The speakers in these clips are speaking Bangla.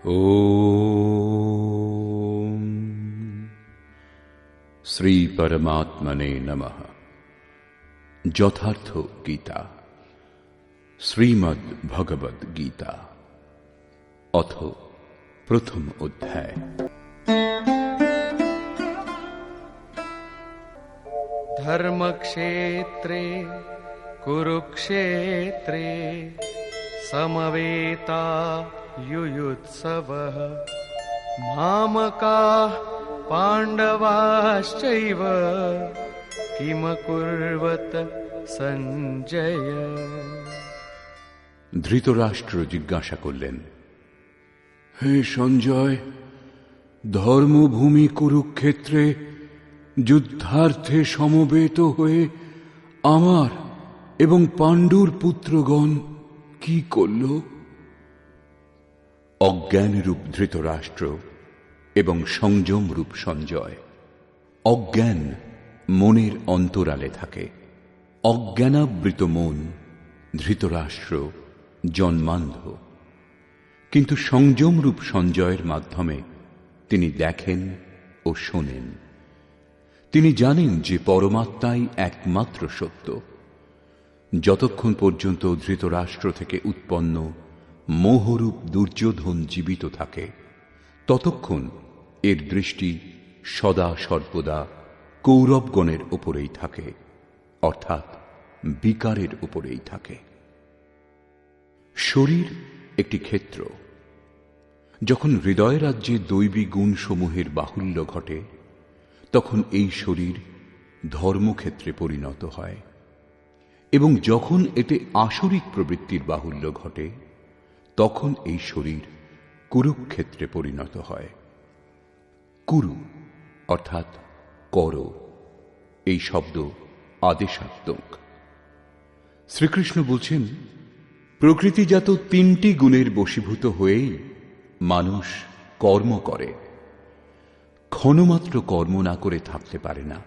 ओम श्री परमात्मने नमः। যথার্থ গীতা, শ্রীমদ্ ভগবদ গীতা, অথ প্রথম অধ্যায়। ধর্মক্ষেত্রে কুরুক্ষেত্রে সমবেতা युयुत्सवः मामकाः पाण्डवाश्चैव किमकुर्वत সঞ্জয়। ধৃতরাষ্ট্র জিজ্ঞাসা করলেন, হে সঞ্জয়, ধর্মভূমি কুরুক্ষেত্রে যুদ্ধার্থে সমবেত হয়ে আমার এবং পাণ্ডুর পুত্রগণ কি করল? অজ্ঞানরূপ ধৃতরাষ্ট্র এবং সংযমরূপ সঞ্জয়। অজ্ঞান মনের অন্তরালে থাকে। অজ্ঞানাবৃত মন ধৃতরাষ্ট্র জন্মান্ধ, কিন্তু সংযমরূপ সঞ্জয়ের মাধ্যমে তিনি দেখেন ও শোনেন। তিনি জানেন যে পরমাত্মাই একমাত্র সত্য। যতক্ষণ পর্যন্ত ধৃতরাষ্ট্র থেকে উৎপন্ন মোহরূপ দুর্যোধন জীবিত থাকে, ততক্ষণ এর দৃষ্টি সদা সর্বদা কৌরবগণের উপরেই থাকে, অর্থাৎ বিকারের উপরেই থাকে। শরীর একটি ক্ষেত্র। যখন হৃদয় রাজ্যে দৈবী গুণসমূহের বাহুল্য ঘটে, তখন এই শরীর ধর্মক্ষেত্রে পরিণত হয়, এবং যখন এতে আসরিক প্রবৃত্তির বাহুল্য ঘটে, তখন এই শরীর কুরুক্ষেত্রে পরিণত হয়। কুরু অর্থাৎ কর, এই শব্দ আদেশাত্মক। শ্রীকৃষ্ণ বলছেন, প্রকৃতিজাত তিনটি গুণের বশীভূত হয়েই মানুষ কর্ম করে। ক্ষণমাত্র কর্ম না করে থাকতে পারে না।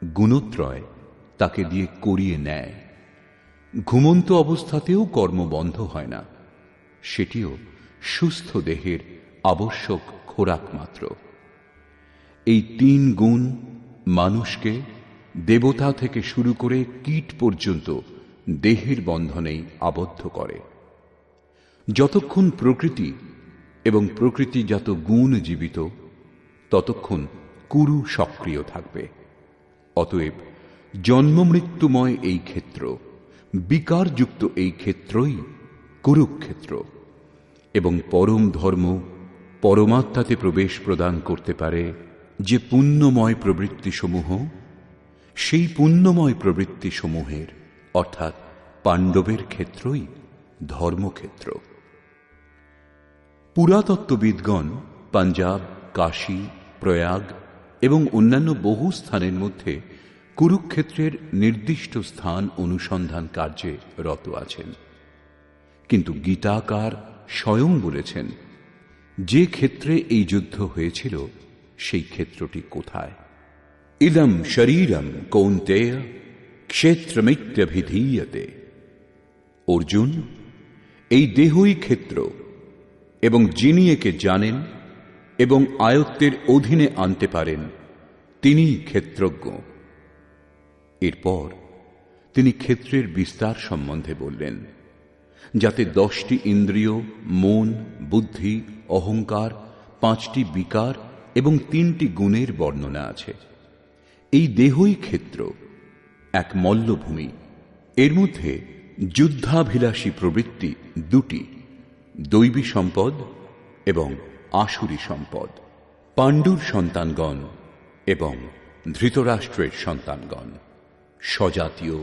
গুণত্রয় তাকে দিয়ে করিয়ে নেয়। ঘুমন্ত অবস্থাতেও কর্ম বন্ধ হয় না, সেটিও সুস্থ দেহের আবশ্যক খোরাক মাত্র। এই তিন গুণ মানুষকে দেবতা থেকে শুরু করে কীট পর্যন্ত দেহের বন্ধনেই আবদ্ধ করে। যতক্ষণ প্রকৃতি এবং প্রকৃতিজাত গুণ জীবিত, ততক্ষণ কুরু সক্রিয় থাকবে। অতএব জন্মমৃত্যুময় এই ক্ষেত্র, বিকারযুক্ত এই ক্ষেত্রই কুরুক্ষেত্র, এবং পরম ধর্ম পরমাত্মাতে প্রবেশ প্রদান করতে পারে যে পুণ্যময় প্রবৃত্তিসমূহ, সেই পুণ্যময় প্রবৃত্তিসমূহের অর্থাৎ পাণ্ডবের ক্ষেত্রই ধর্মক্ষেত্র। পুরাতত্ত্ববিদগণ পাঞ্জাব, কাশী, প্রয়াগ এবং অন্যান্য বহু স্থানের মধ্যে কুরুক্ষেত্রের নির্দিষ্ট স্থান অনুসন্ধান কার্যে রত আছেন। কিন্তু গীতাকার স্বয়ং বলেছেন, যে ক্ষেত্রে এই যুদ্ধ হয়েছিল সেই ক্ষেত্রটি কোথায়? ইদম শরীরম কৌন্তেয় ক্ষেত্রমিত্যভিধীয়তে। অর্জুন, এই দেহই ক্ষেত্র, এবং যিনি একে জানেন এবং আয়ত্তের অধীনে আনতে পারেন, তিনিই ক্ষেত্রজ্ঞ। এরপর তিনি ক্ষেত্রের বিস্তার সম্বন্ধে বললেন, যাতে 10টি ইন্দ্রিয়, মন, বুদ্ধি, অহংকার, 5টি বিকার এবং 3টি গুণের বর্ণনা আছে। এই দেহই ক্ষেত্র, এক মল্লভূমি। এর মধ্যে যুদ্ধাভিলাষী প্রবৃত্তি 2টি, দৈবী সম্পদ এবং আসুরী সম্পদ। পাণ্ডুর সন্তানগণ এবং ধৃতরাষ্ট্রের সন্তানগণ, স্বজাতীয়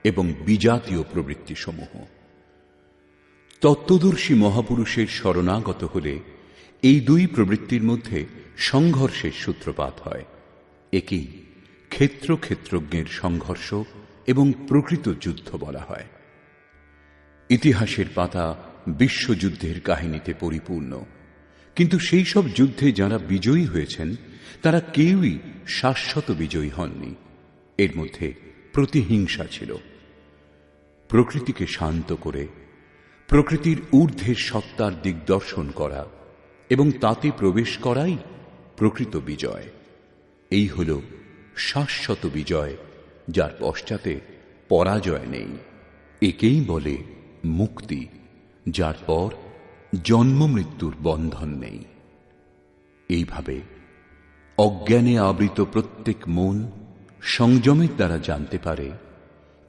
এবং বিজাতীয় প্রবৃত্তিসমূহ। তত্ত্বদর্শী মহাপুরুষের শরণাগত হলে এই দুই প্রবৃত্তির মধ্যে সংঘর্ষের সূত্রপাত হয়। একেই ক্ষেত্র ক্ষেত্রজ্ঞের সংঘর্ষ এবং প্রকৃত যুদ্ধ বলা হয়। ইতিহাসের পাতা বিশ্বযুদ্ধের কাহিনীতে পরিপূর্ণ, কিন্তু সেই সব যুদ্ধে যারা বিজয়ী হয়েছেন তারা কেউই শাশ্বত বিজয়ী হননি। এর মধ্যে প্রতিহিংসা ছিল। প্রকৃতিকে শান্ত করে প্রকৃতির ঊর্ধ্বের সত্তার দিগদর্শন করা এবং তাতে প্রবেশ করাই প্রকৃত বিজয়। এই হল শাশ্বত বিজয়, যার পশ্চাতে পরাজয় নেই। একেই বলে মুক্তি, যার পর জন্ম মৃত্যুর বন্ধন নেই। এইভাবে অজ্ঞানে আবৃত প্রত্যেক মন সংযমের দ্বারা জানতে পারে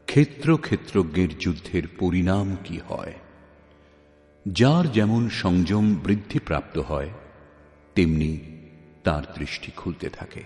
ক্ষেত্র ক্ষেত্রজ্ঞের যুদ্ধের পরিণাম কি হয়। যার যেমন সংযম বৃদ্ধিপ্রাপ্ত হয়, তেমনি তার দৃষ্টি খুলতে থাকে।